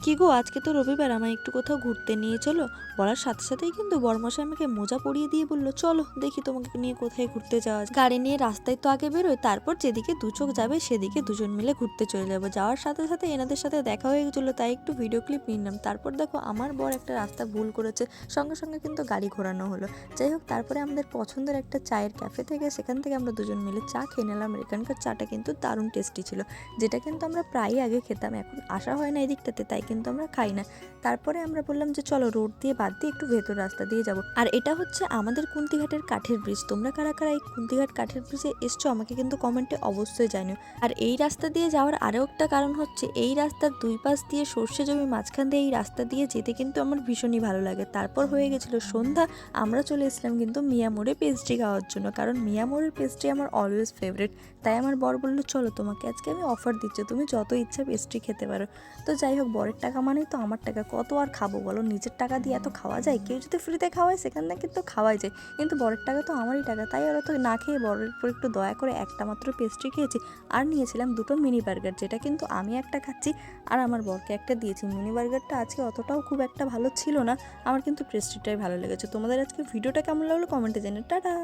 কি গো, আজকে তো রবিবার, আমায় একটু কোথাও ঘুরতে নিয়ে চলো। বলার সাথে সাথেই কিন্তু বরমশাই আমাকে মোজা পরিয়ে দিয়ে বললো, চলো দেখি তোমাকে নিয়ে কোথায় ঘুরতে যাওয়া যায়। গাড়ি নিয়ে রাস্তায় তো আগে বেরোয়, তারপর যেদিকে দু চোখ যাবে সেদিকে দুজন মিলে ঘুরতে চলে যাবো। যাওয়ার সাথে সাথে এনাদের সাথে দেখা হয়ে গেছিলো, তাই একটু ভিডিও ক্লিপ নিলাম। তারপর দেখো আমার বর একটা রাস্তা ভুল করেছে, সঙ্গে সঙ্গে কিন্তু গাড়ি ঘোরানো হলো। যাই হোক, তারপরে আমাদের পছন্দের একটা চায়ের ক্যাফে থেকে সেখান থেকে আমরা দুজন মিলে চা খেয়ে নিলাম। এখানকার চাটা কিন্তু দারুণ টেস্টি ছিল, যেটা কিন্তু আমরা প্রায়ই আগে খেতাম, এখন আসা হয় না এই দিকটাতে, তাই কিন্তু আমরা খাই না। তারপরে আমরা বললাম যে চলো রোড দিয়ে বাদ দিয়ে একটু ভেতর রাস্তা দিয়ে যাব। আর এটা হচ্ছে আমাদের কুন্তিঘাটের কাঠের ব্রিজ। তোমরা কারা কারা এই কুন্তিঘাট কাঠের ব্রিজে এসছো আমাকে কিন্তু কমেন্টে অবশ্যই জানিও। আর এই রাস্তা দিয়ে যাওয়ার আরও একটা কারণ হচ্ছে, এই রাস্তার দুই পাশ দিয়ে সর্ষে জমি, মাঝখান দিয়ে এই রাস্তা দিয়ে যেতে কিন্তু আমার ভীষণই ভালো লাগে। তারপর হয়ে গেছিলো সন্ধ্যা, আমরা চলে এসলাম কিন্তু মিয়া মোড়ে পেস্ট্রি খাওয়ার জন্য, কারণ মিয়া মোড়ের পেস্ট্রি আমার অলওয়েজ ফেভারিট। তাই আমার বর বললো, চলো তোমাকে আজকে আমি অফার দিচ্ছি, তুমি যত ইচ্ছা পেস্ট্রি খেতে পারো। তো যাই হোক, বরের টাকা মানেই তো আমার টাকা, কত আর খাবো বলো, নিজের টাকা দিয়ে এত খাওয়া যায়? কেউ যদি ফ্রিতে খাওয়ায় সেখান থেকে কিন্তু খাওয়াই যায়, কিন্তু বরের টাকা তো আমারই টাকা, তাই ওরা তো না খেয়ে বরের উপর একটু দয়া করে একটা মাত্র পেস্ট্রি খেয়েছি। আর নিয়েছিলাম দুটো মিনি বার্গার, যেটা কিন্তু আমি একটা খাচ্ছি আর আমার বরকে একটা দিয়েছি। মিনি বার্গারটা আজকে অতটাও খুব একটা ভালো ছিল না, আমার কিন্তু পেস্ট্রিটাই ভালো লেগেছে। তোমাদের আজকে ভিডিওটা কেমন লাগলো কমেন্টে জানিও। টাটা।